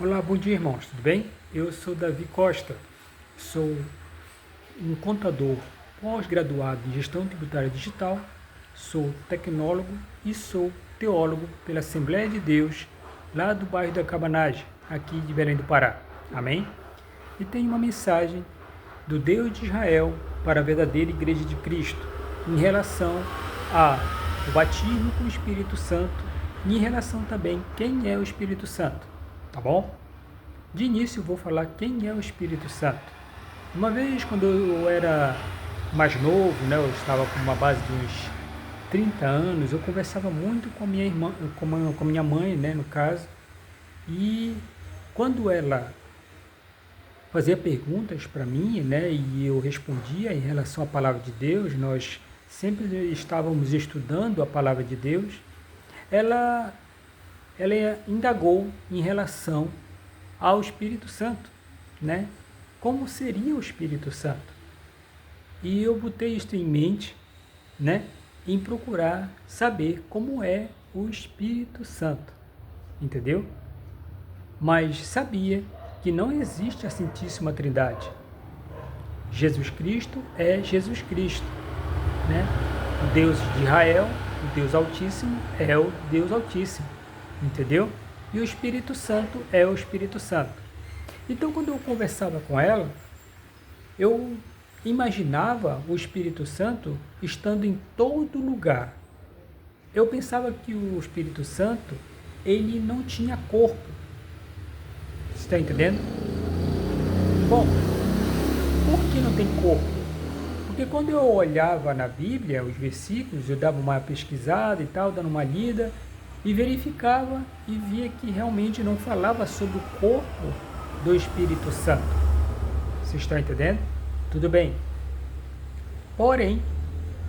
Olá, bom dia, irmãos, tudo bem? Eu sou Davi Costa, sou um contador pós-graduado em gestão tributária digital, sou tecnólogo e sou teólogo pela Assembleia de Deus, lá do bairro da Cabanagem, aqui de Belém do Pará. Amém? E tenho uma mensagem do Deus de Israel para a verdadeira Igreja de Cristo, em relação ao batismo com o Espírito Santo e em relação também quem é o Espírito Santo, tá bom? De início eu vou falar quem é o Espírito Santo. Uma vez, quando eu era mais novo, eu estava com uma base de uns 30 anos, eu conversava muito com a minha irmã, com a minha mãe, no caso, e quando ela fazia perguntas para mim, e eu respondia em relação à palavra de Deus, nós sempre estávamos estudando a palavra de Deus, ela, ela indagou em relação ao Espírito Santo, Como seria o Espírito Santo? E eu botei isto em mente, em procurar saber como é o Espírito Santo, entendeu? Mas sabia que não existe a Santíssima Trindade. Jesus Cristo é Jesus Cristo, O Deus de Israel, o Deus Altíssimo é o Deus Altíssimo, entendeu? E o Espírito Santo é o Espírito Santo. Então, quando eu conversava com ela, eu imaginava o Espírito Santo estando em todo lugar. Eu pensava que o Espírito Santo, ele não tinha corpo. Você está entendendo? Bom, por que não tem corpo? Porque quando eu olhava na Bíblia, os versículos, eu dava uma pesquisada e tal, dando uma lida, e verificava e via que realmente não falava sobre o corpo do Espírito Santo. Vocês estão entendendo? Tudo bem. Porém,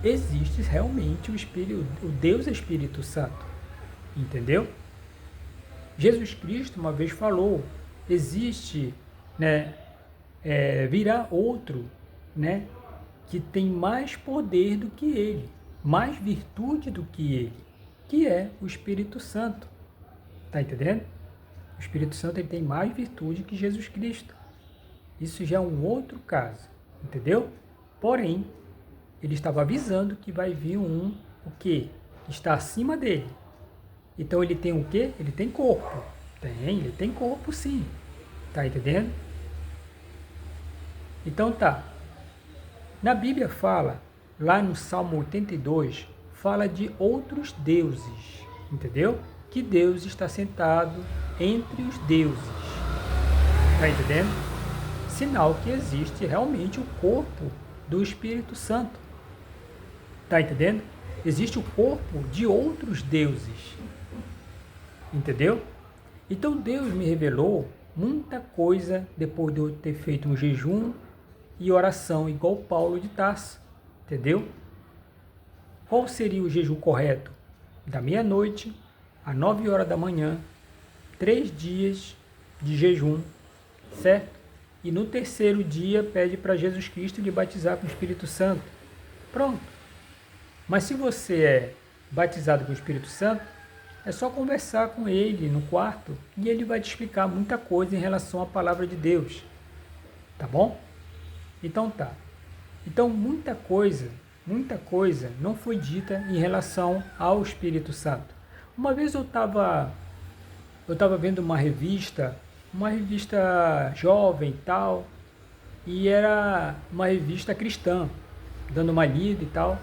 existe realmente o Deus Espírito Santo. Entendeu? Jesus Cristo uma vez falou, existe, virá outro, que tem mais poder do que ele, mais virtude do que ele, que é o Espírito Santo. Está entendendo? O Espírito Santo ele tem mais virtude que Jesus Cristo. Isso já é um outro caso, entendeu? Porém, ele estava avisando que vai vir o quê? Que está acima dele. Então ele tem o quê? Ele tem corpo. Ele tem corpo sim. Está entendendo? Então tá. Na Bíblia fala, lá no Salmo 82, fala de outros deuses, entendeu? Que Deus está sentado entre os deuses, tá entendendo? Sinal que existe realmente o corpo do Espírito Santo, tá entendendo? Existe o corpo de outros deuses, entendeu? Então Deus me revelou muita coisa depois de eu ter feito um jejum e oração igual Paulo de Tarso, entendeu? Qual seria o jejum correto? Da meia-noite a 9 horas da manhã, 3 dias de jejum, certo? E no terceiro dia pede para Jesus Cristo lhe batizar com o Espírito Santo. Pronto. Mas se você é batizado com o Espírito Santo, é só conversar com ele no quarto e ele vai te explicar muita coisa em relação à palavra de Deus. Tá bom? Então tá. Então muita coisa não foi dita em relação ao Espírito Santo. Uma vez eu estava vendo uma revista jovem e tal, e era uma revista cristã, dando uma lida e tal.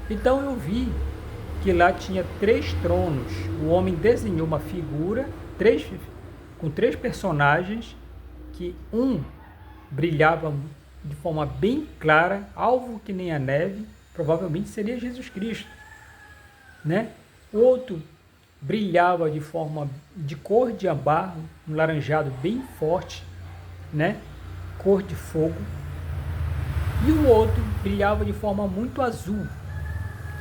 Então eu vi que lá tinha 3 tronos. O homem desenhou uma figura com 3 personagens, que um brilhava de forma bem clara, alvo que nem a neve, provavelmente seria Jesus Cristo, O outro brilhava de cor de ambar, um laranjado bem forte, Cor de fogo. E o outro brilhava de forma muito azul,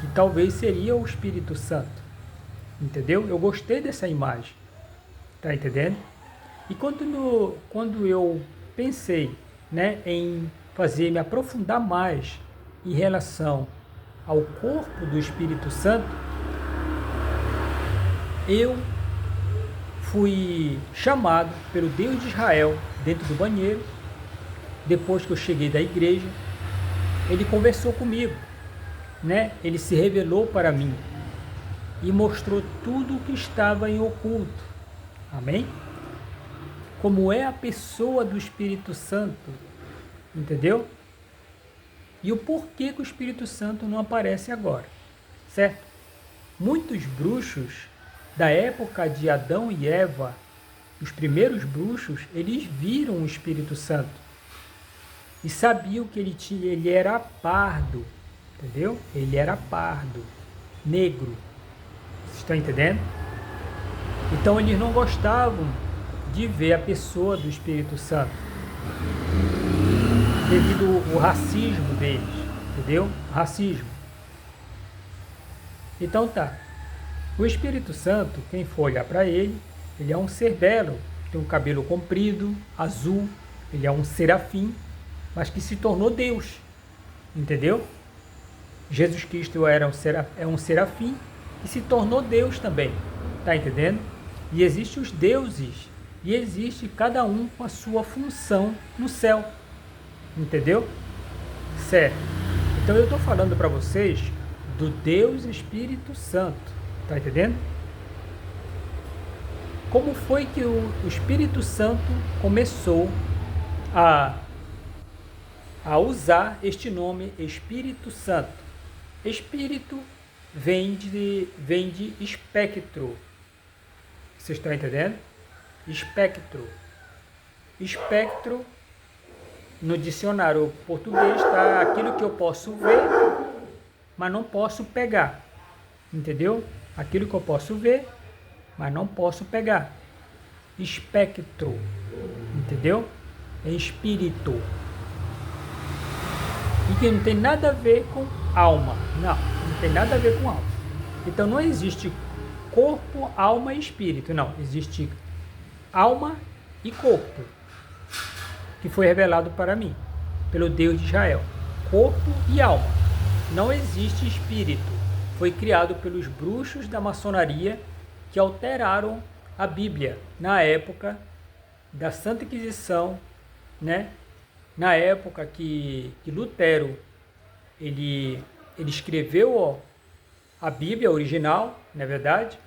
que talvez seria o Espírito Santo, entendeu? Eu gostei dessa imagem, tá entendendo? E quando eu pensei, em me aprofundar mais em relação ao corpo do Espírito Santo, eu fui chamado pelo Deus de Israel dentro do banheiro. Depois que eu cheguei da igreja, ele conversou comigo, né? Ele se revelou para mim e mostrou tudo o que estava em oculto. Amém? Como é a pessoa do Espírito Santo, entendeu? E o porquê que o Espírito Santo não aparece agora, certo? Muitos bruxos da época de Adão e Eva, os primeiros bruxos, eles viram o Espírito Santo e sabiam que ele era pardo, entendeu? Ele era pardo, negro. Vocês estão entendendo? Então eles não gostavam de ver a pessoa do Espírito Santo, devido ao racismo deles, entendeu? Racismo. Então tá. O Espírito Santo, quem for olhar para ele, ele é um ser belo, tem um cabelo comprido, azul, ele é um serafim, mas que se tornou Deus, entendeu? Jesus Cristo é um serafim e se tornou Deus também, tá entendendo? E existem os deuses, e existe cada um com a sua função no céu, entendeu? Certo. Então eu estou falando para vocês do Deus Espírito Santo, tá entendendo? Como foi que o Espírito Santo começou a usar este nome Espírito Santo? Espírito vem de espectro. Vocês estão entendendo? Espectro. Espectro, no dicionário português, está aquilo que eu posso ver, mas não posso pegar. Entendeu? Aquilo que eu posso ver, mas não posso pegar. Espectro. Entendeu? É espírito. E que não tem nada a ver com alma. Não tem nada a ver com alma. Então não existe corpo, alma e espírito. Não, existe alma e corpo, que foi revelado para mim, pelo Deus de Israel. Corpo e alma. Não existe espírito. Foi criado pelos bruxos da maçonaria que alteraram a Bíblia na época da Santa Inquisição, né? Na época que Lutero ele escreveu a Bíblia original, na verdade,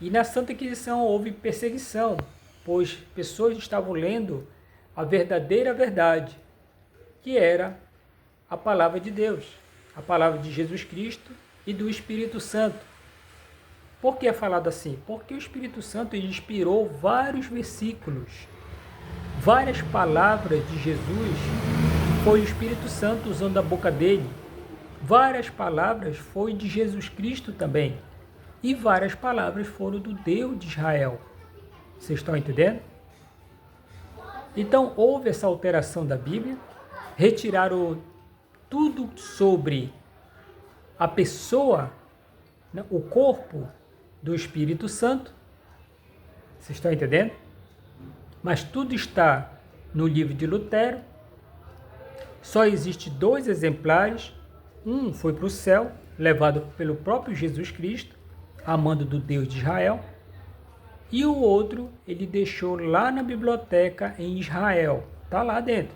e na Santa Inquisição houve perseguição, pois pessoas estavam lendo a verdadeira verdade, que era a palavra de Deus, a palavra de Jesus Cristo e do Espírito Santo. Por que é falado assim? Porque o Espírito Santo inspirou vários versículos, várias palavras de Jesus, foi o Espírito Santo usando a boca dele. Várias palavras foi de Jesus Cristo também. E várias palavras foram do Deus de Israel. Vocês estão entendendo? Então houve essa alteração da Bíblia, retiraram tudo sobre a pessoa, né, o corpo do Espírito Santo. Vocês estão entendendo? Mas tudo está no livro de Lutero. Só existe 2 exemplares. Um foi para o céu, levado pelo próprio Jesus Cristo, a mando do Deus de Israel. E o outro ele deixou lá na biblioteca em Israel. Está lá dentro.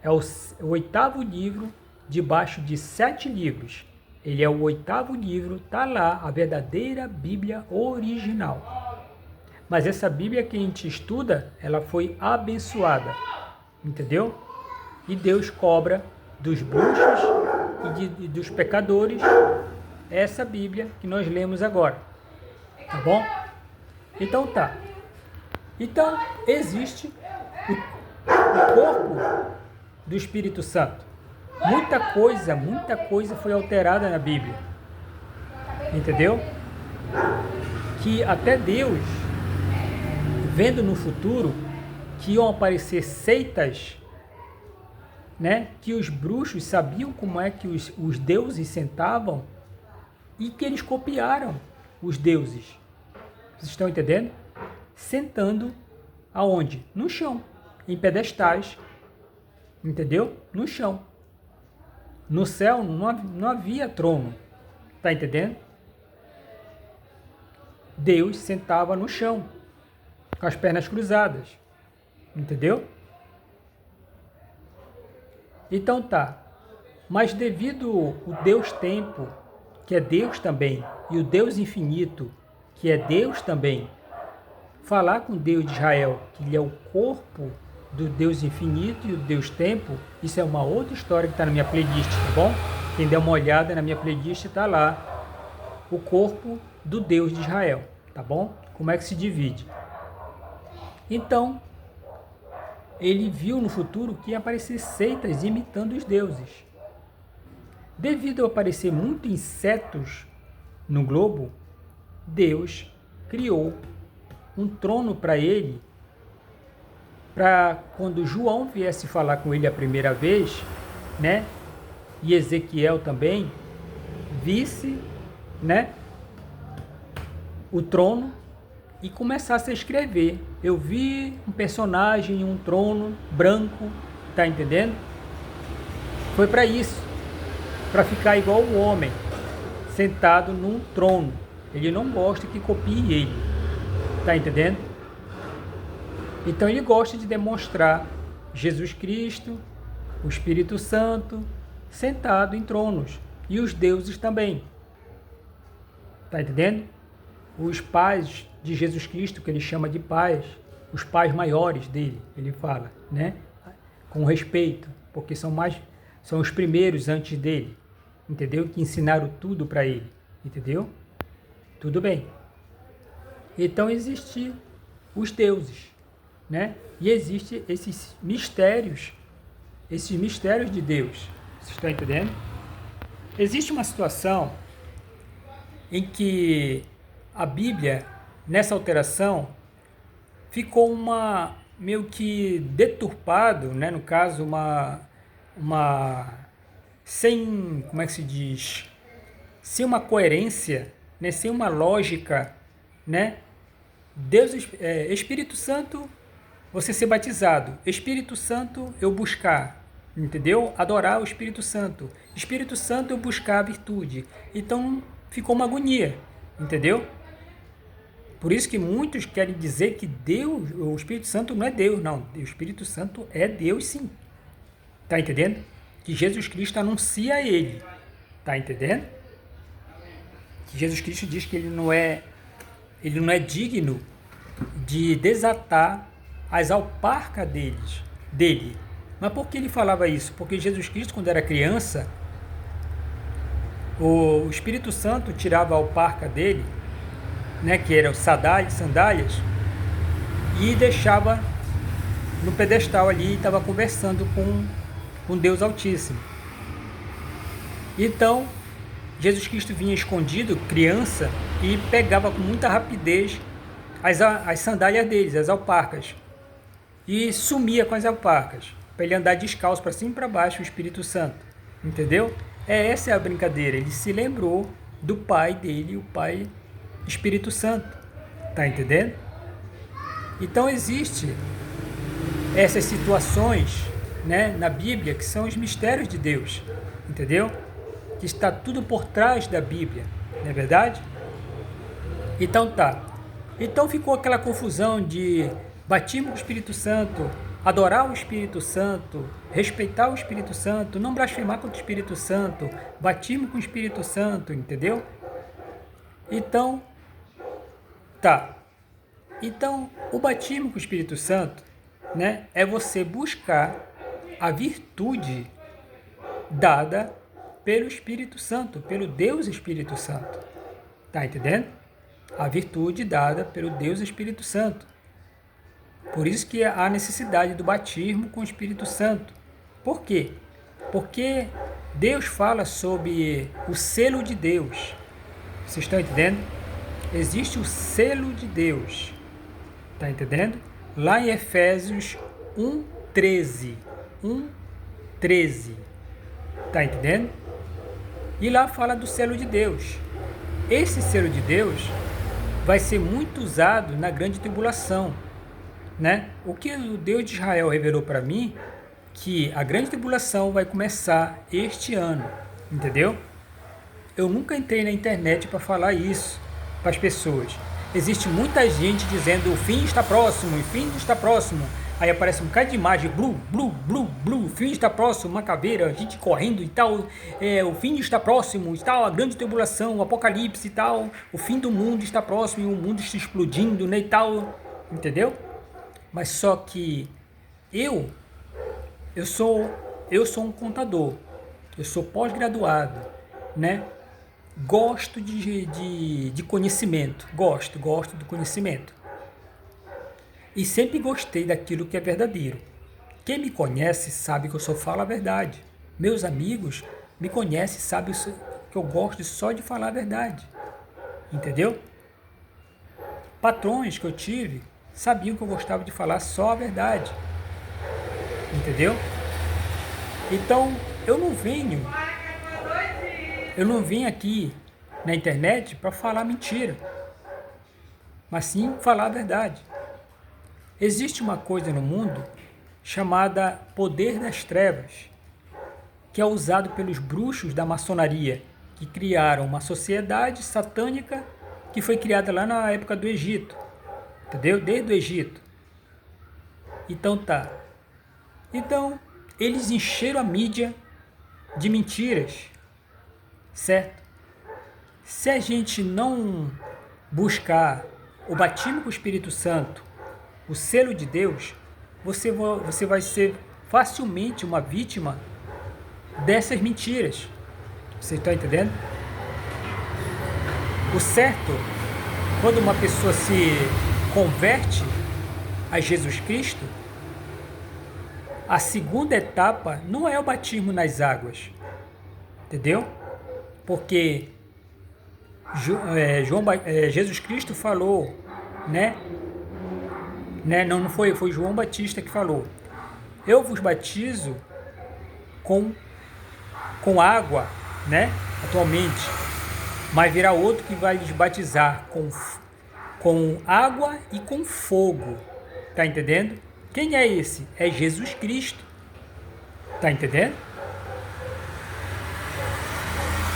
É o 8º livro, debaixo de 7 livros. Ele é o 8º livro, está lá a verdadeira Bíblia original. Mas essa Bíblia que a gente estuda, ela foi abençoada. Entendeu? E Deus cobra dos bruxos e dos pecadores essa Bíblia que nós lemos agora. Tá bom? Então tá. Então existe o corpo do Espírito Santo. Muita coisa foi alterada na Bíblia. Entendeu? Que até Deus, vendo no futuro que iam aparecer seitas, né, que os bruxos sabiam como é que os deuses sentavam e que eles copiaram os deuses. Vocês estão entendendo? Sentando aonde? No chão, em pedestais. Entendeu? No chão. No céu não havia trono. Tá entendendo? Deus sentava no chão, com as pernas cruzadas. Entendeu? Então tá. Mas devido o Deus Tempo, que é Deus também, e o Deus Infinito, que é Deus também, falar com o Deus de Israel, que ele é o corpo do Deus Infinito e o Deus Tempo, isso é uma outra história que está na minha playlist, tá bom? Quem der uma olhada na minha playlist está lá, o corpo do Deus de Israel, tá bom? Como é que se divide? Então, ele viu no futuro que ia aparecer seitas imitando os deuses. Devido a aparecer muitos insetos no globo, Deus criou um trono para ele, para quando João viesse falar com ele a primeira vez, né? E Ezequiel também, visse, né? O trono e começasse a escrever. Eu vi um personagem em um trono branco, tá entendendo? Foi para isso, para ficar igual o homem, sentado num trono. Ele não gosta que copie ele, tá entendendo? Então ele gosta de demonstrar Jesus Cristo, o Espírito Santo, sentado em tronos, e os deuses também, tá entendendo? Os pais de Jesus Cristo, que ele chama de pais, os pais maiores dele, ele fala, né? Com respeito, porque são os primeiros antes dele, entendeu? Que ensinaram tudo para ele, entendeu? Tudo bem. Então existem os deuses, né? E existem esses mistérios de Deus. Vocês estão entendendo? Existe uma situação em que a Bíblia, nessa alteração, ficou meio que deturpado, né? No caso, sem, como é que se diz? Sem uma coerência, né? Sem uma lógica, né? Deus, Espírito Santo, você ser batizado. Espírito Santo, eu buscar, entendeu? Adorar o Espírito Santo. Espírito Santo, eu buscar a virtude. Então, ficou uma agonia, entendeu? Por isso que muitos querem dizer que Deus, o Espírito Santo não é Deus, não. O Espírito Santo é Deus, sim. Tá entendendo? Que Jesus Cristo anuncia ele. Tá entendendo? Que Jesus Cristo diz que ele não é digno de desatar as alparcas dele. Mas por que ele falava isso? Porque Jesus Cristo, quando era criança, o Espírito Santo tirava a alparca dele, né, que eram sandálias, e deixava no pedestal ali e estava conversando com Deus Altíssimo. Então, Jesus Cristo vinha escondido, criança, e pegava com muita rapidez as sandálias deles, as alparcas, e sumia com as alparcas, para ele andar descalço para cima e para baixo, o Espírito Santo. Entendeu? Essa é a brincadeira. Ele se lembrou do pai dele, o pai Espírito Santo. Tá entendendo? Então existe essas situações, né, na Bíblia, que são os mistérios de Deus. Entendeu? Que está tudo por trás da Bíblia. Não é verdade? Então tá. Então ficou aquela confusão de batismo com o Espírito Santo, adorar o Espírito Santo, respeitar o Espírito Santo, não blasfemar contra o Espírito Santo, batismo com o Espírito Santo, entendeu? Então, tá. Então, o batismo com o Espírito Santo, né, é você buscar a virtude dada pelo Espírito Santo, pelo Deus Espírito Santo. Tá entendendo? A virtude dada pelo Deus Espírito Santo. Por isso que há necessidade do batismo com o Espírito Santo. Por quê? Porque Deus fala sobre o selo de Deus. Vocês estão entendendo? Existe o selo de Deus. Está entendendo? Lá em Efésios 1:13. 1:13. Está entendendo? E lá fala do selo de Deus. Esse selo de Deus vai ser muito usado na grande tribulação. Né? O que o Deus de Israel revelou para mim, que a grande tribulação vai começar este ano, entendeu? Eu nunca entrei na internet para falar isso para as pessoas. Existe muita gente dizendo o fim está próximo, o fim está próximo. Aí aparece um bocado de imagem, blue, blue, blue, blue, o fim está próximo, uma caveira, gente correndo e tal, o fim está próximo, e tal, a grande tribulação, o apocalipse e tal, o fim do mundo está próximo, e o mundo está explodindo, né, e tal, entendeu? Mas só que eu sou um contador, eu sou pós-graduado, né? Gosto de conhecimento, gosto do conhecimento. E sempre gostei daquilo que é verdadeiro. Quem me conhece sabe que eu só falo a verdade. Meus amigos me conhecem, sabem que eu gosto só de falar a verdade. Entendeu? Patrões que eu tive sabiam que eu gostava de falar só a verdade. Entendeu? Então, eu não venho aqui na internet para falar mentira, mas sim falar a verdade. Existe uma coisa no mundo chamada poder das trevas, que é usado pelos bruxos da maçonaria, que criaram uma sociedade satânica que foi criada lá na época do Egito, entendeu? Desde o Egito. Então, eles encheram a mídia de mentiras, certo? Se a gente não buscar o batismo com o Espírito Santo, o selo de Deus, você vai ser facilmente uma vítima dessas mentiras. Você está entendendo? O certo, quando uma pessoa se converte a Jesus Cristo, a segunda etapa não é o batismo nas águas, entendeu? Porque Jesus Cristo falou, né? Não foi João Batista que falou. Eu vos batizo com água, né? Atualmente, mas virá outro que vai lhes batizar com água e com fogo. Tá entendendo? Quem é esse? É Jesus Cristo. Tá entendendo?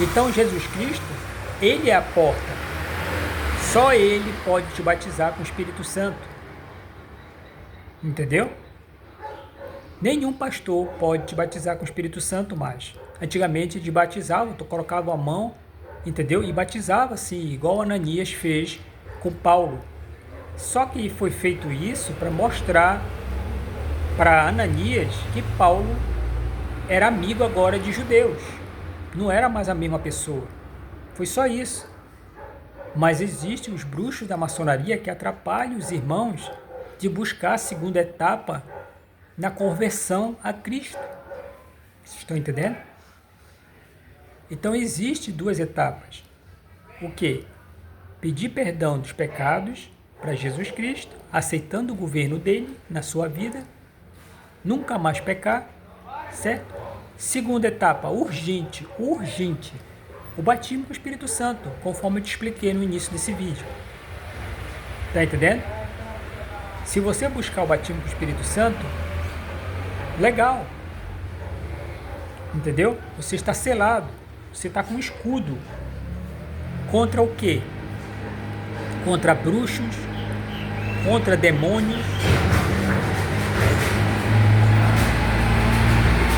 Então Jesus Cristo, ele é a porta. Só ele pode te batizar com o Espírito Santo. Entendeu? Nenhum pastor pode te batizar com o Espírito Santo mais. Antigamente eles batizavam, colocavam a mão, entendeu? E batizava assim, igual Ananias fez com Paulo. Só que foi feito isso para mostrar para Ananias que Paulo era amigo agora de judeus. Não era mais a mesma pessoa. Foi só isso. Mas existem os bruxos da maçonaria que atrapalham os irmãos de buscar a segunda etapa na conversão a Cristo. Vocês estão entendendo? Então existem duas etapas. O quê? Pedir perdão dos pecados para Jesus Cristo, aceitando o governo dele na sua vida, nunca mais pecar, certo? Segunda etapa, urgente, o batismo com o Espírito Santo, conforme eu te expliquei no início desse vídeo. Tá entendendo? Se você buscar o batismo com o Espírito Santo, legal. Entendeu? Você está selado, você está com um escudo. Contra o quê? Contra bruxos, contra demônios,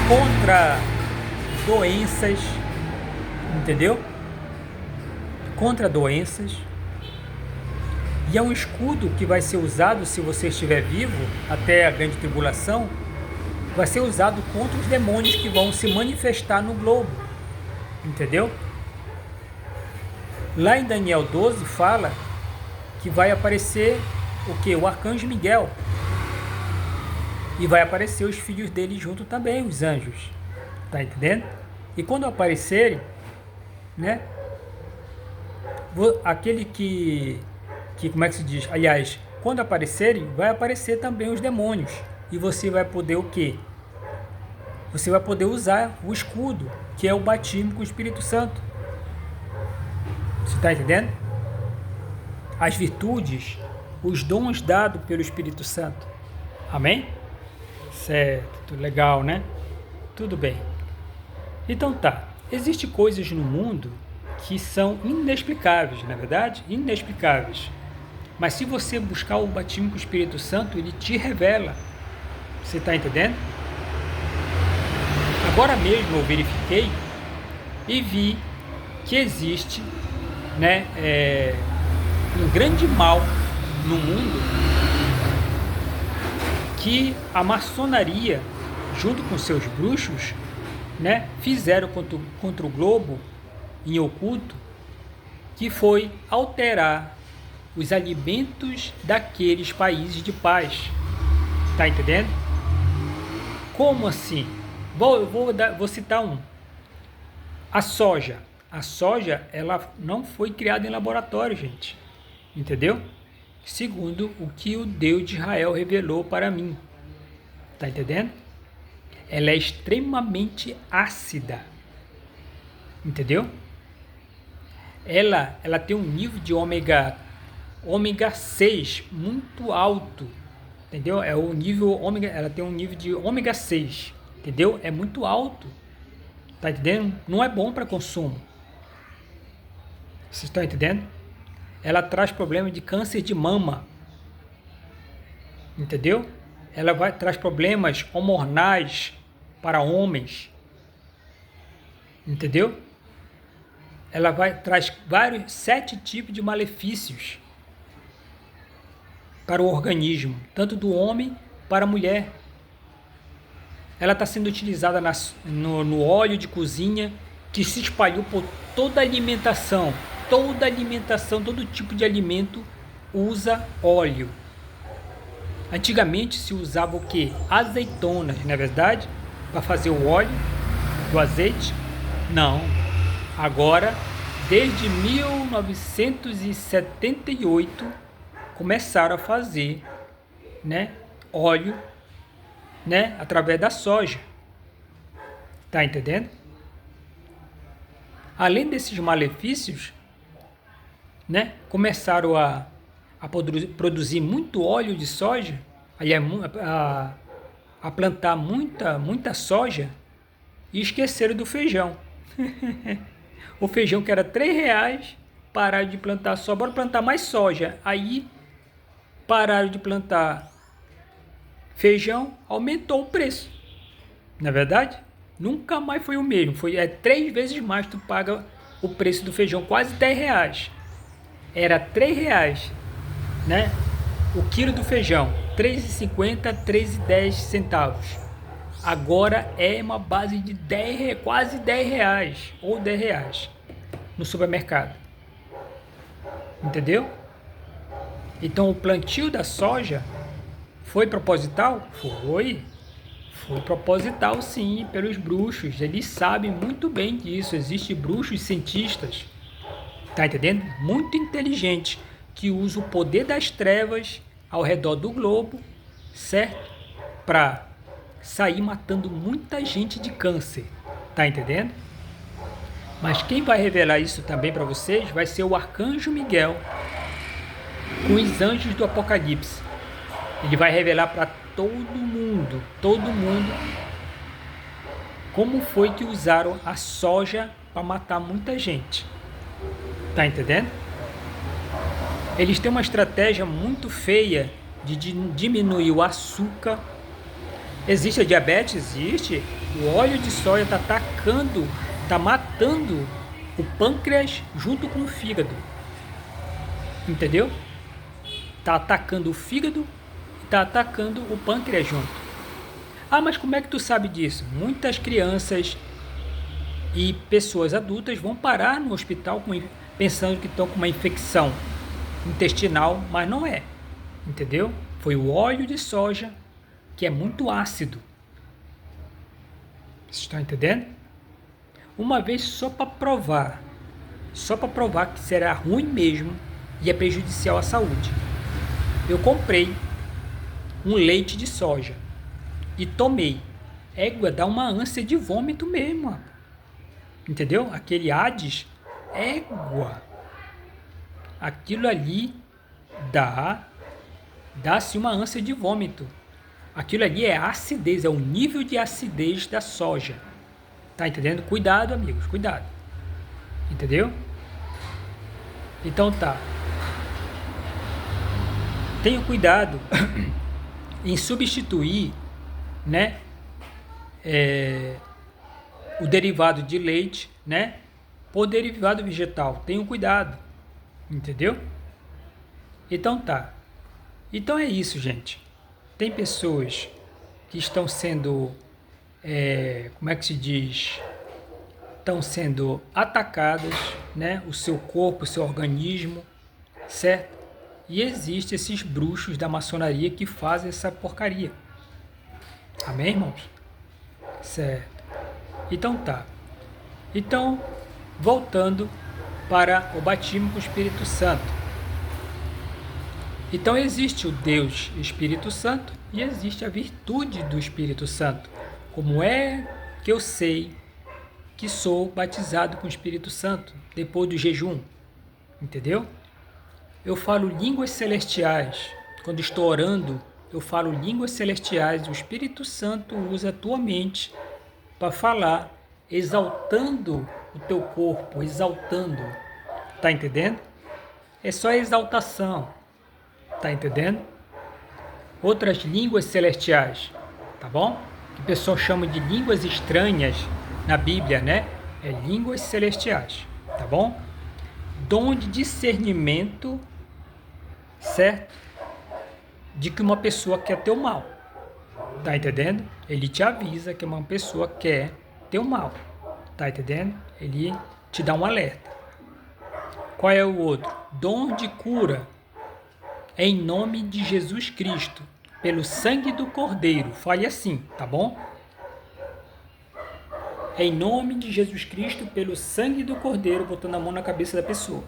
contra doenças, entendeu? Contra doenças. E é um escudo que vai ser usado, se você estiver vivo, até a grande tribulação, vai ser usado contra os demônios que vão se manifestar no globo, entendeu? Lá em Daniel 12 fala que vai aparecer o quê? O arcanjo Miguel. E vai aparecer os filhos dele junto também, os anjos. Tá entendendo? E quando aparecerem, né? Aquele que como é que se diz? Aliás, quando aparecerem, vai aparecer também os demônios. E você vai poder o quê? Você vai poder usar o escudo, que é o batismo com o Espírito Santo. Você está entendendo? As virtudes, os dons dados pelo Espírito Santo. Amém? Certo, legal, né? Tudo bem. Então tá, existem coisas no mundo que são inexplicáveis, na verdade? Inexplicáveis. Mas se você buscar o batismo com o Espírito Santo, ele te revela. Você está entendendo? Agora mesmo eu verifiquei e vi que existe, né, um grande mal no mundo, que a maçonaria, junto com seus bruxos, né, fizeram contra o globo em oculto, que foi alterar os alimentos daqueles países de paz. Tá entendendo? Como assim? Vou citar um. A soja. A soja, ela não foi criada em laboratório, gente. Entendeu? Segundo o que o Deus de Israel revelou para mim. Tá entendendo? Ela é extremamente ácida. Entendeu? Ela tem um nível de ômega 6 muito alto. Entendeu? É o nível ômega, ela tem um nível de ômega 6. Entendeu? É muito alto. Tá entendendo? Não é bom para consumo. Vocês estão entendendo? Ela traz problema de câncer de mama. Entendeu? Ela traz problemas hormonais para homens. Entendeu? Ela traz 7 tipos de malefícios para o organismo, tanto do homem para a mulher. Ela está sendo utilizada no óleo de cozinha, que se espalhou por toda a alimentação. Toda alimentação, todo tipo de alimento usa óleo. Antigamente se usava o que? Azeitonas, não é verdade? Para fazer o óleo do azeite? Não. Agora, desde 1978, começaram a fazer, né, óleo, né, através da soja. Tá entendendo? Além desses malefícios, né, começaram a produzir muito óleo de soja, a plantar muita soja, e esqueceram do feijão. O feijão que era R$3, pararam de plantar só, bora plantar mais soja. Aí pararam de plantar feijão, aumentou o preço. Não é verdade? Nunca mais foi o mesmo. 3 vezes mais tu paga o preço do feijão, quase R$10. Era R$3, né? O quilo do feijão, R$3,50, R$3,10. Agora é uma base de quase R$10 ou R$10 no supermercado. Entendeu? Então o plantio da soja foi proposital? Foi proposital, sim, pelos bruxos. Eles sabem muito bem disso. Existem bruxos cientistas, tá entendendo? Muito inteligentes, que usam o poder das trevas ao redor do globo, certo? Para sair matando muita gente de câncer, tá entendendo? Mas quem vai revelar isso também para vocês vai ser o Arcanjo Miguel, com os anjos do Apocalipse. Ele vai revelar para todo mundo, como foi que usaram a soja para matar muita gente. Tá entendendo? Eles têm uma estratégia muito feia de diminuir o açúcar. Existe a diabetes? Existe. O óleo de soja está matando o pâncreas junto com o fígado. Entendeu? Está atacando o fígado e está atacando o pâncreas junto. Ah, mas como é que tu sabe disso? Muitas crianças e pessoas adultas vão parar no hospital pensando que estão com uma infecção intestinal, mas não é. Entendeu? Foi o óleo de soja, que é muito ácido. Vocês estão entendendo? Uma vez só para provar que será ruim mesmo e é prejudicial à saúde. Eu comprei um leite de soja e tomei. Égua, dá uma ânsia de vômito mesmo. Entendeu? Aquele Hades, égua. Aquilo ali dá-se uma ânsia de vômito. Aquilo ali é acidez, é o nível de acidez da soja. Tá entendendo? Cuidado, amigos, cuidado. Entendeu? Então tá. tenha cuidado em substituir, né, o derivado de leite, né, por derivado vegetal. Tenham cuidado, entendeu? Então tá. Então é isso, gente. Tem pessoas que estão sendo, como é que se diz? Estão sendo atacadas, né? O seu corpo, o seu organismo, certo? E existem esses bruxos da maçonaria que fazem essa porcaria. Amém, irmãos? Certo. Então tá. Então, voltando para o batismo com o Espírito Santo. Então existe o Deus Espírito Santo e existe a virtude do Espírito Santo. Como é que eu sei que sou batizado com o Espírito Santo depois do jejum? Entendeu? Eu falo línguas celestiais. Quando estou orando, eu falo línguas celestiais. O Espírito Santo usa a tua mente para falar, exaltando o teu corpo, exaltando. Tá entendendo? É só exaltação. Tá entendendo? Outras línguas celestiais, tá bom? Que o pessoal chama de línguas estranhas na Bíblia, né? É línguas celestiais, tá bom? Dom de discernimento, certo? De que uma pessoa quer teu mal. Tá entendendo? Ele te avisa que uma pessoa quer teu mal. Tá entendendo? Ele te dá um alerta. Qual é o outro? Dom de cura. Em nome de Jesus Cristo, pelo sangue do Cordeiro. Fale assim, tá bom? Em nome de Jesus Cristo, pelo sangue do Cordeiro, botando a mão na cabeça da pessoa.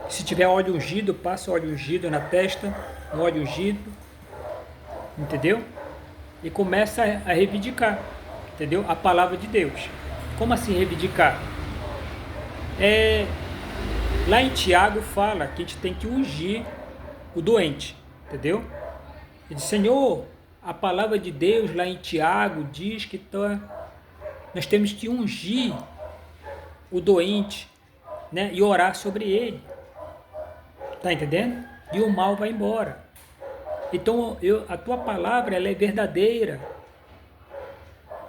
Se tiver óleo ungido, passa óleo ungido na testa, no óleo ungido, entendeu? E começa a reivindicar, entendeu? A palavra de Deus. Como assim reivindicar? Lá em Tiago fala que a gente tem que ungir o doente, entendeu? Ele diz, Senhor, a palavra de Deus lá em Tiago diz que nós temos que ungir o doente, né? E orar sobre ele. Tá entendendo? E o mal vai embora. Então, a tua palavra, ela é verdadeira.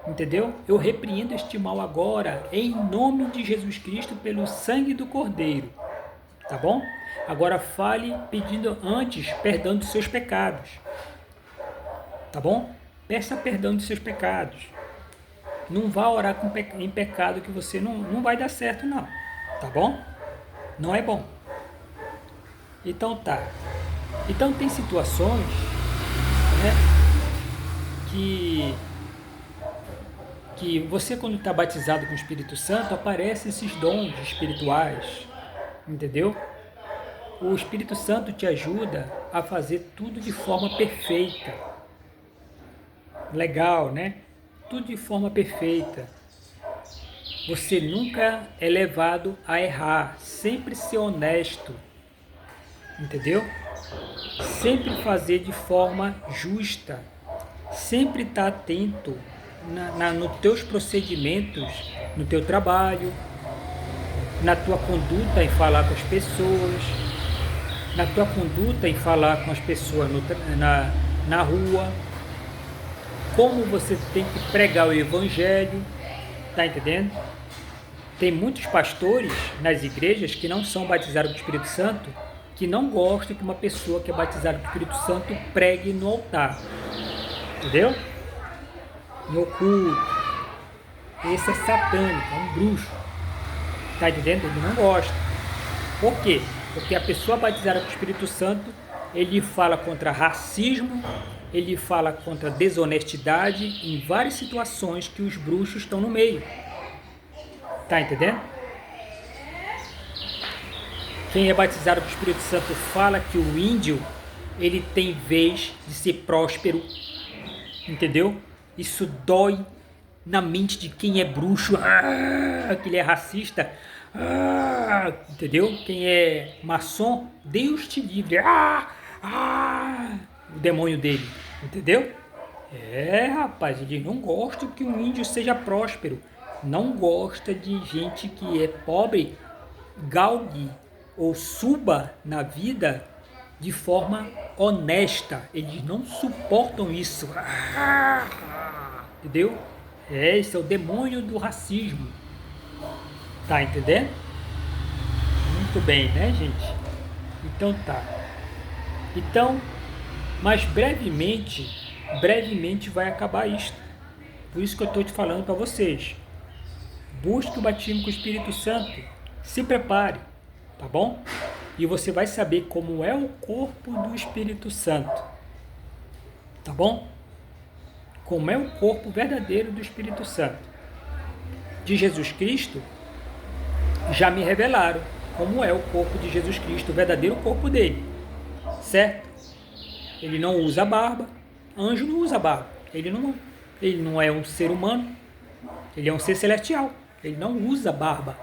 Entendeu? Eu repreendo este mal agora, em nome de Jesus Cristo, pelo sangue do Cordeiro. Tá bom? Agora fale pedindo antes perdão dos seus pecados. Tá bom? Peça perdão dos seus pecados. Não vá orar em pecado que você não vai dar certo, não. Tá bom? Não é bom. Então tá. Então tem situações, né, que você, quando está batizado com o Espírito Santo, aparecem esses dons espirituais. Entendeu? O Espírito Santo te ajuda a fazer tudo de forma perfeita. Legal, né? Tudo de forma perfeita. Você nunca é levado a errar. Sempre ser honesto. Entendeu? Sempre fazer de forma justa. Sempre estar atento nos teus procedimentos, no teu trabalho, na tua conduta em falar com as pessoas, na tua conduta em falar com as pessoas na rua, como você tem que pregar o Evangelho, tá entendendo? Tem muitos pastores nas igrejas que não são batizados com o Espírito Santo, que não gostam que uma pessoa que é batizada com o Espírito Santo pregue no altar, entendeu? No culto. Esse é satânico, é um bruxo. Tá entendendo? Ele não gosta. Por quê? Porque a pessoa batizada com o Espírito Santo, ele fala contra racismo, ele fala contra desonestidade em várias situações que os bruxos estão no meio. Tá entendendo? Quem é batizado com o Espírito Santo fala que o índio, ele tem vez de ser próspero. Entendeu? Isso dói na mente de quem é bruxo, que ele é racista, entendeu? Quem é maçom, Deus te livre, o demônio dele, entendeu? Rapaz, ele não gosta que um índio seja próspero, não gosta de gente que é pobre, galgue ou suba na vida de forma honesta. Eles não suportam isso. Entendeu? Esse é o demônio do racismo. Tá entendendo? Muito bem, né, gente? Então tá. Então, mas brevemente vai acabar isso. Por isso que eu estou te falando para vocês. Busque o batismo com o Espírito Santo. Se prepare, tá bom? E você vai saber como é o corpo do Espírito Santo. Tá bom? Como é o corpo verdadeiro do Espírito Santo. De Jesus Cristo, já me revelaram como é o corpo de Jesus Cristo, o verdadeiro corpo dele. Certo? Ele não usa barba. Anjo não usa barba. Ele não é um ser humano. Ele é um ser celestial. Ele não usa barba.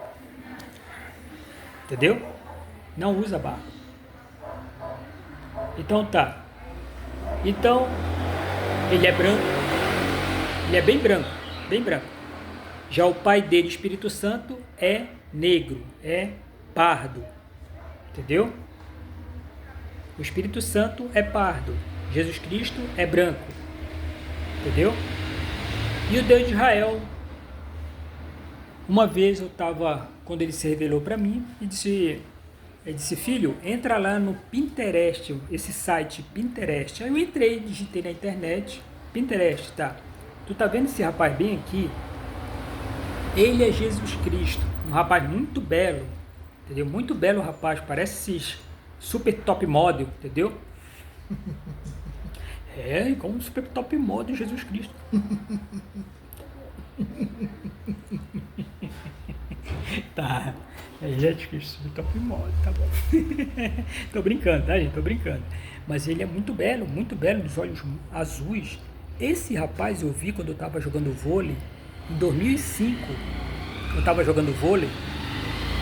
Entendeu? Não usa barba. Então tá. Então, ele é branco. Ele é bem branco. Bem branco. Já o pai dele, Espírito Santo, é negro. É pardo. Entendeu? O Espírito Santo é pardo. Jesus Cristo é branco. Entendeu? E o Deus de Israel, uma vez eu estava, quando ele se revelou para mim, ele disse, filho, entra lá no Pinterest, esse site Pinterest. Aí eu entrei, digitei na internet, Pinterest, tá? Tu tá vendo esse rapaz bem aqui? Ele é Jesus Cristo, um rapaz muito belo, entendeu? Muito belo rapaz, parece esses super top model, entendeu? É, como um super top model Jesus Cristo. Tá, é Jesus Cristo, super top model, tá bom. Tô brincando, tá, gente? Tô brincando. Mas ele é muito belo, dos olhos azuis. Esse rapaz eu vi quando eu tava jogando vôlei, em 2005. Eu tava jogando vôlei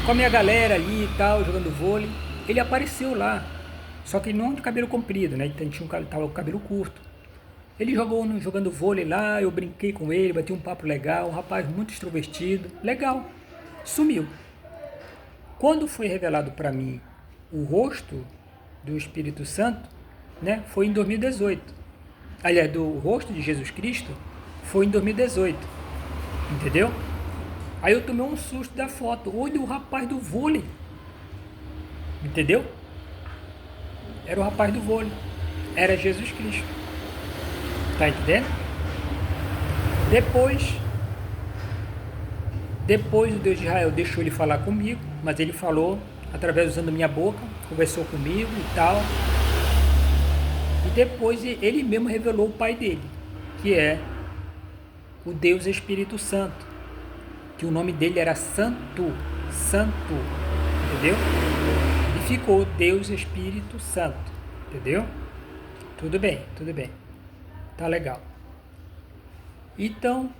com a minha galera ali e tal, jogando vôlei. Ele apareceu lá, só que ele não de cabelo comprido, né? Então tava com o cabelo curto. Ele jogando vôlei lá, eu brinquei com ele, bati um papo legal, um rapaz muito extrovertido, legal. Sumiu. Quando foi revelado para mim o rosto do Espírito Santo, né? Foi em 2018. Aliás, do rosto de Jesus Cristo, foi em 2018. Entendeu? Aí eu tomei um susto da foto. Olha o rapaz do vôlei. Entendeu? Era o rapaz do vôlei. Era Jesus Cristo. Tá entendendo? Depois o Deus de Israel deixou ele falar comigo, mas ele falou através usando minha boca, conversou comigo e tal. E depois ele mesmo revelou o pai dele, que é o Deus Espírito Santo, que o nome dele era Santo, entendeu? E ficou Deus Espírito Santo, entendeu? Tudo bem, tá legal. Então,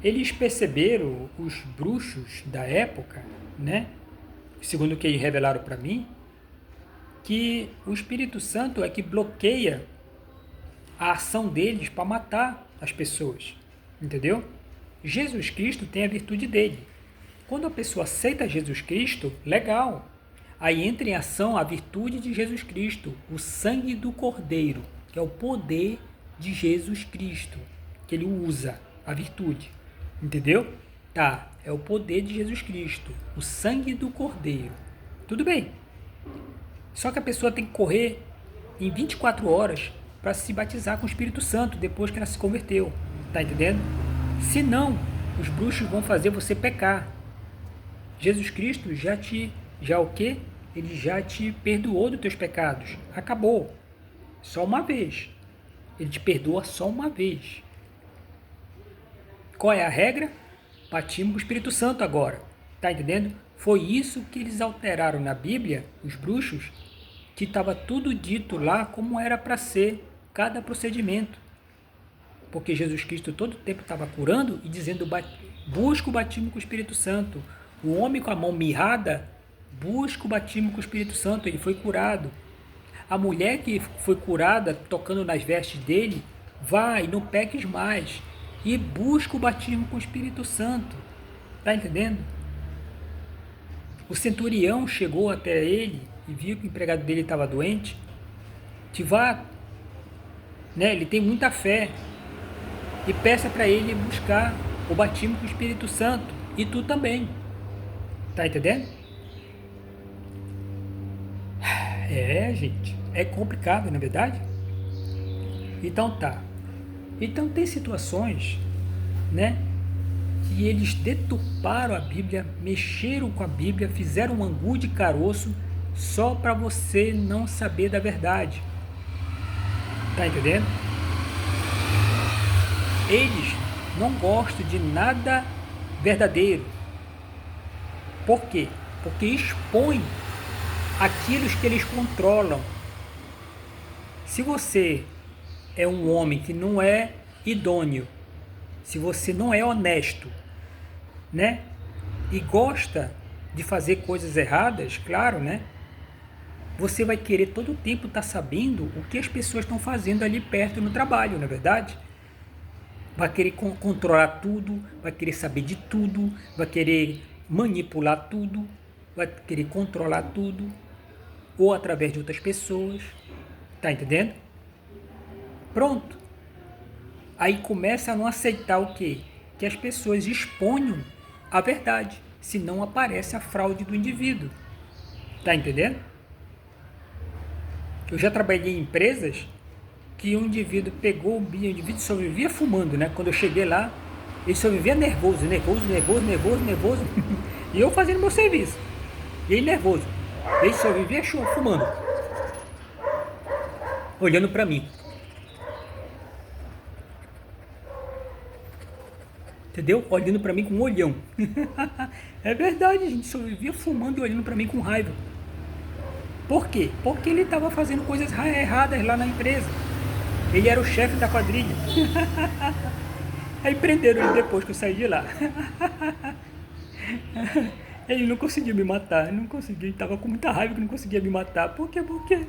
eles perceberam, os bruxos da época, né? Segundo o que eles revelaram para mim, que o Espírito Santo é que bloqueia a ação deles para matar as pessoas, entendeu? Jesus Cristo tem a virtude dele. Quando a pessoa aceita Jesus Cristo, legal. Aí entra em ação a virtude de Jesus Cristo, o sangue do Cordeiro, que é o poder de Jesus Cristo, que ele usa, a virtude. Entendeu? Tá, é o poder de Jesus Cristo, o sangue do Cordeiro. Tudo bem. Só que a pessoa tem que correr em 24 horas para se batizar com o Espírito Santo depois que ela se converteu. Tá entendendo? Senão, os bruxos vão fazer você pecar. Jesus Cristo já o quê? Ele já te perdoou dos teus pecados. Acabou. Só uma vez. Ele te perdoa só uma vez. Qual é a regra? Batismo com o Espírito Santo agora. Tá entendendo? Foi isso que eles alteraram na Bíblia, os bruxos, que estava tudo dito lá como era para ser cada procedimento. Porque Jesus Cristo todo o tempo estava curando e dizendo, busca o batismo com o Espírito Santo. O homem com a mão mirrada, busca o batismo com o Espírito Santo, ele foi curado. A mulher que foi curada, tocando nas vestes dele, vai, não peques mais, e busca o batismo com o Espírito Santo. Tá entendendo? O centurião chegou até ele e viu que o empregado dele estava doente, vá, né, ele tem muita fé, e peça para ele buscar o batismo com o Espírito Santo, e tu também, tá entendendo? Gente, é complicado, não é verdade? Então tá, então tem situações, né, que eles deturparam a Bíblia, mexeram com a Bíblia, fizeram um angu de caroço só para você não saber da verdade. Tá entendendo? Eles não gostam de nada verdadeiro. Por quê? Porque expõe aquilo que eles controlam. Se você é um homem que não é idôneo, se você não é honesto, né? E gosta de fazer coisas erradas, claro, né? Você vai querer todo o tempo estar sabendo o que as pessoas estão fazendo ali perto no trabalho, não é verdade? Vai querer controlar tudo, vai querer saber de tudo, vai querer manipular tudo, vai querer controlar tudo, ou através de outras pessoas, tá entendendo? Pronto. Aí começa a não aceitar o quê? Que as pessoas exponham a verdade, senão aparece a fraude do indivíduo. Tá entendendo? Eu já trabalhei em empresas que um indivíduo pegou, o indivíduo só vivia fumando, né? Quando eu cheguei lá, ele só vivia nervoso. E eu fazendo meu serviço. E ele nervoso. Ele só vivia fumando. Olhando pra mim. Entendeu? Olhando pra mim com um olhão. É verdade, a gente só vivia fumando e olhando pra mim com raiva. Por quê? Porque ele estava fazendo coisas erradas lá na empresa. Ele era o chefe da quadrilha. Aí prenderam ele depois que eu saí de lá. Ele não conseguiu me matar. Ele não conseguiu. Ele estava com muita raiva que não conseguia me matar. Por quê? Porque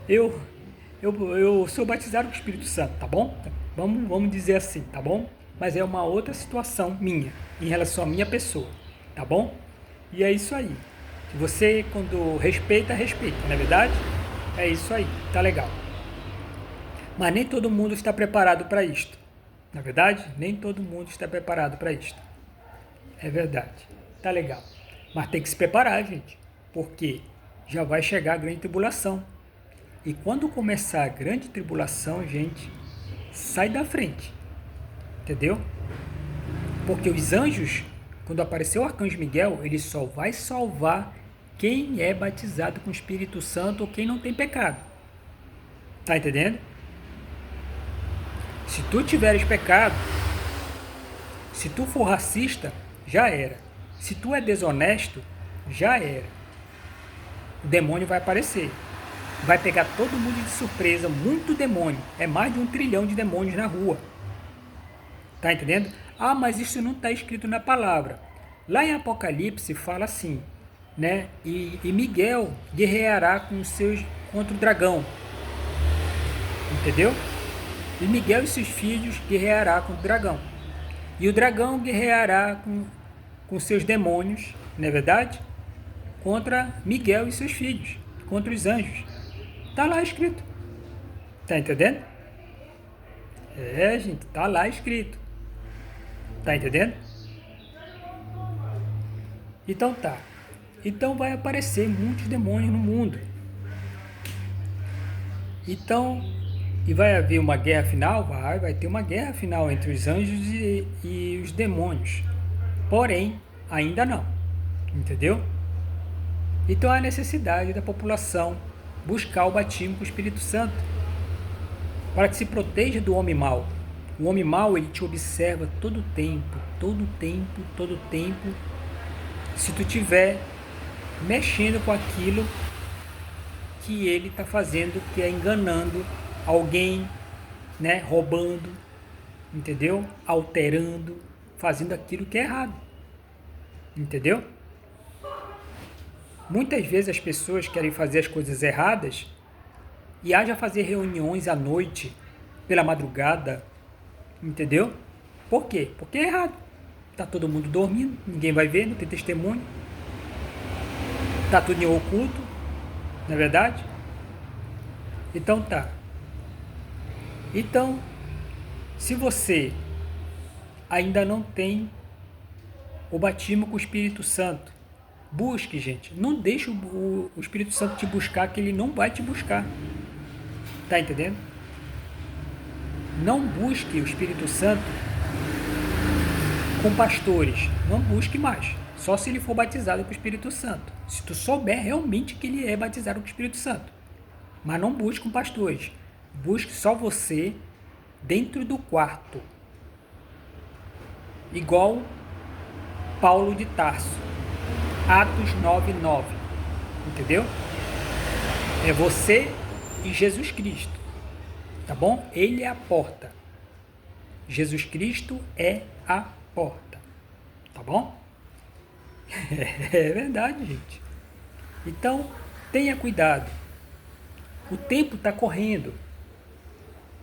eu sou batizado com o Espírito Santo, tá bom? Vamos dizer assim, tá bom? Mas é uma outra situação minha, em relação à minha pessoa, tá bom? E é isso aí. Você, quando respeita, não é verdade? É isso aí, tá legal. Mas nem todo mundo está preparado para isto. Na verdade, nem todo mundo está preparado para isto. É verdade. Tá legal. Mas tem que se preparar, gente. Porque já vai chegar a grande tribulação. E quando começar a grande tribulação, gente, sai da frente. Entendeu? Porque os anjos, quando apareceu o arcanjo Miguel, ele só vai salvar quem é batizado com o Espírito Santo ou quem não tem pecado. Tá entendendo? Se tu tiveres pecado, se tu for racista, já era. Se tu é desonesto, já era. O demônio vai aparecer. Vai pegar todo mundo de surpresa, muito demônio. É mais de 1 trilhão de demônios na rua. Tá entendendo? Ah, mas isso não está escrito na palavra. Lá em Apocalipse fala assim, né? E Miguel guerreará contra o dragão. Entendeu? E Miguel e seus filhos guerreará contra o dragão. E o dragão guerreará com seus demônios, não é verdade? Contra Miguel e seus filhos, contra os anjos. Está lá escrito. Tá entendendo? Gente, tá lá escrito. Tá entendendo? Então tá. Então vai aparecer muitos demônios no mundo. Então, e vai haver uma guerra final? Vai ter uma guerra final entre os anjos e os demônios. Porém, ainda não. Entendeu? Então há necessidade da população buscar o batismo com o Espírito Santo para que se proteja do homem mau. O homem mau, ele te observa todo o tempo. Se tu tiver mexendo com aquilo que ele está fazendo, que é enganando alguém, né, roubando, entendeu? Alterando, fazendo aquilo que é errado, entendeu? Muitas vezes as pessoas querem fazer as coisas erradas e haja fazer reuniões à noite, pela madrugada, entendeu? Por quê? Porque é errado. Tá todo mundo dormindo, ninguém vai ver, não tem testemunho. Tá tudo em oculto, não é verdade? Então tá. Então, se você ainda não tem o batismo com o Espírito Santo, busque, gente. Não deixe o Espírito Santo te buscar, que ele não vai te buscar. Tá entendendo? Não busque o Espírito Santo com pastores. Não busque mais. Só se ele for batizado com o Espírito Santo. Se tu souber realmente que ele é batizado com o Espírito Santo. Mas não busque com pastores. Busque só você dentro do quarto. Igual Paulo de Tarso. Atos 9:9. Entendeu? É você e Jesus Cristo. Tá bom? Ele é a porta. Jesus Cristo é a porta. Tá bom? É verdade, gente. Então, tenha cuidado. O tempo está correndo.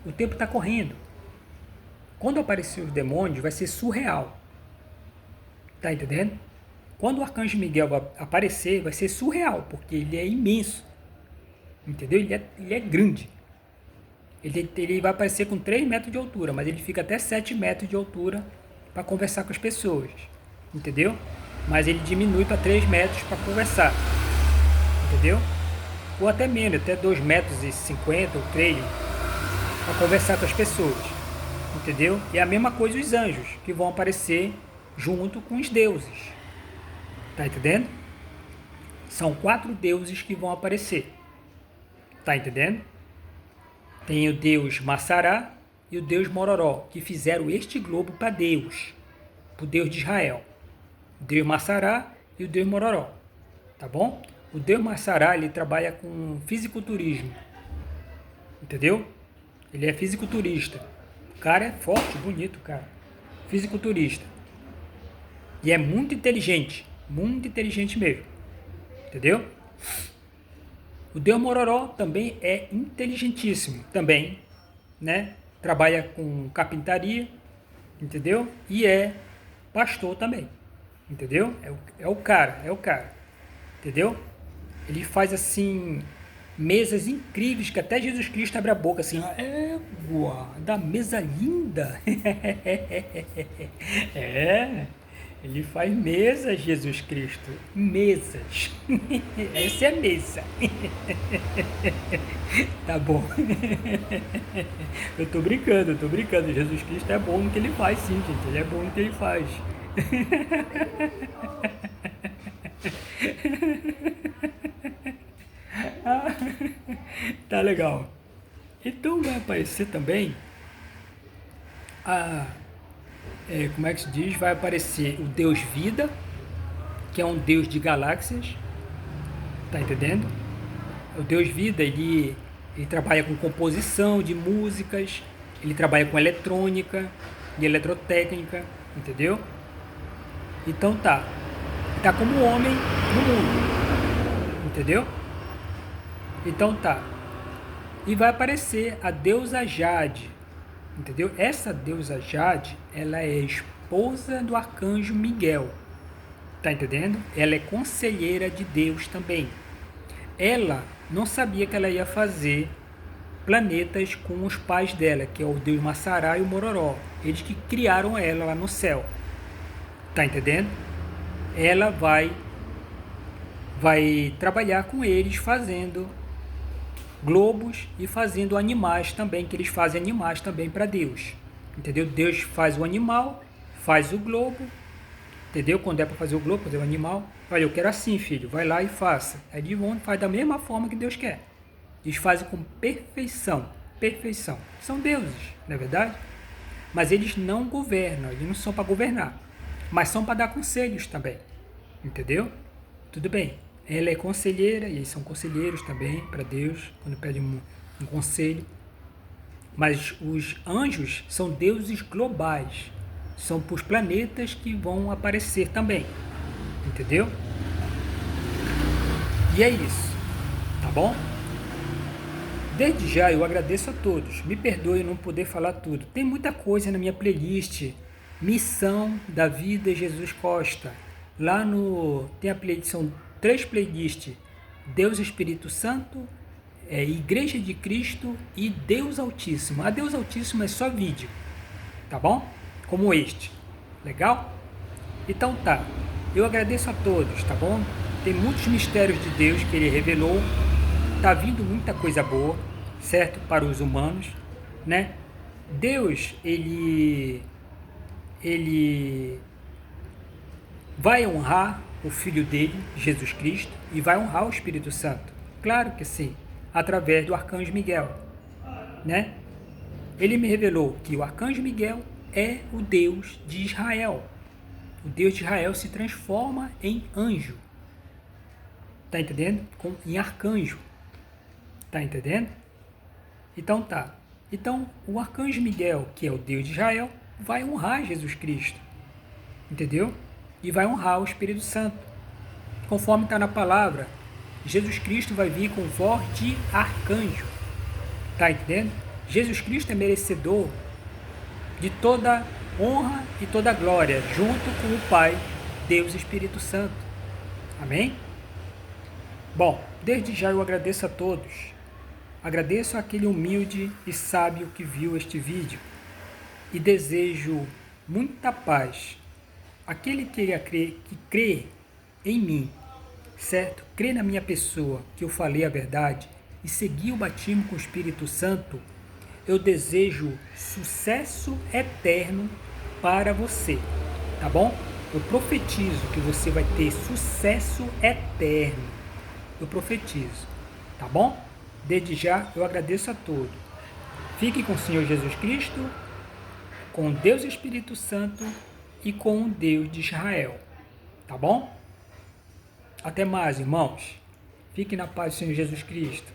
O tempo está correndo. Quando aparecer os demônios, vai ser surreal. Tá entendendo? Quando o arcanjo Miguel aparecer, vai ser surreal, porque ele é imenso. Entendeu? Ele é grande. Ele vai aparecer com 3 metros de altura, mas ele fica até 7 metros de altura para conversar com as pessoas. Entendeu? Mas ele diminui para 3 metros para conversar. Entendeu? Ou até menos, até 2,50 metros ou 3 para conversar com as pessoas. Entendeu? E a mesma coisa os anjos, que vão aparecer junto com os deuses. Tá entendendo? São 4 deuses que vão aparecer. Tá entendendo? Tem o deus Massará e o deus Mororó, que fizeram este globo para Deus, para o Deus de Israel. O deus Massará e o deus Mororó. Tá bom? O deus Massará, ele trabalha com fisiculturismo. Entendeu? Ele é fisiculturista. O cara é forte, bonito, cara. Fisiculturista. E é muito inteligente mesmo. Entendeu? O deus Mororó também é inteligentíssimo, também, né? Trabalha com carpintaria, entendeu? E é pastor também, entendeu? É o cara, entendeu? Ele faz assim mesas incríveis que até Jesus Cristo abre a boca assim, da mesa linda. É. Ele faz mesas, Jesus Cristo. Mesas. Essa é a mesa. Tá bom. Eu tô brincando. Jesus Cristo é bom no que ele faz, sim, gente. Ele é bom no que ele faz. Tá legal. Então vai aparecer também como é que se diz? Vai aparecer o Deus Vida, que é um Deus de galáxias. Tá entendendo? O Deus Vida, ele trabalha com composição de músicas, ele trabalha com eletrônica e eletrotécnica, entendeu? Então tá como homem no mundo, entendeu? Então tá. E vai aparecer a deusa Jade, entendeu? Essa deusa Jade, ela é esposa do arcanjo Miguel, tá entendendo? Ela é conselheira de Deus também. Ela não sabia que ela ia fazer planetas com os pais dela, que é o deus Massará e o Mororó. Eles que criaram ela lá no céu, tá entendendo? Ela vai trabalhar com eles fazendo globos e fazendo animais também, que eles fazem animais também para Deus, entendeu? Deus faz o animal, faz o globo, entendeu? Quando é para fazer o globo, fazer o animal, olha, eu quero assim, filho, vai lá e faça. Aí eles vão, faz da mesma forma que Deus quer. Eles fazem com perfeição. São deuses, não é verdade? Mas eles não governam, eles não são para governar, mas são para dar conselhos também, entendeu? Tudo bem. Ela é conselheira, e eles são conselheiros também para Deus, quando pedem um conselho. Mas os anjos são deuses globais, são para os planetas que vão aparecer também, entendeu? E é isso, tá bom? Desde já eu agradeço a todos, me perdoe não poder falar tudo, tem muita coisa na minha playlist, Missão da Vida Jesus Costa, lá no, tem a playlist, são 3 playlists: Deus Espírito Santo, Igreja de Cristo e Deus Altíssimo. A Deus Altíssimo é só vídeo, tá bom? Como este. Legal? Então tá. Eu agradeço a todos, tá bom? Tem muitos mistérios de Deus que Ele revelou. Tá vindo muita coisa boa, certo? Para os humanos, né? Deus, Ele vai honrar o Filho dele, Jesus Cristo, e vai honrar o Espírito Santo. Claro que sim, através do Arcanjo Miguel, né? Ele me revelou que o Arcanjo Miguel é o Deus de Israel. O Deus de Israel se transforma em anjo. Tá entendendo? Em arcanjo. Tá entendendo? Então tá. Então, o Arcanjo Miguel, que é o Deus de Israel, vai honrar Jesus Cristo. Entendeu? E vai honrar o Espírito Santo. Conforme está na palavra, Jesus Cristo vai vir com voz de arcanjo. Tá entendendo? Jesus Cristo é merecedor de toda honra e toda glória, junto com o Pai, Deus e Espírito Santo. Amém? Bom, desde já eu agradeço a todos. Agradeço àquele humilde e sábio que viu este vídeo. E desejo muita paz. Aquele que crê em mim, certo? Crê na minha pessoa, que eu falei a verdade, e seguir o batismo com o Espírito Santo, eu desejo sucesso eterno para você, tá bom? Eu profetizo que você vai ter sucesso eterno. Eu profetizo, tá bom? Desde já eu agradeço a todos. Fique com o Senhor Jesus Cristo, com Deus Espírito Santo e com o Deus de Israel, tá bom? Até mais, irmãos. Fique na paz do Senhor Jesus Cristo.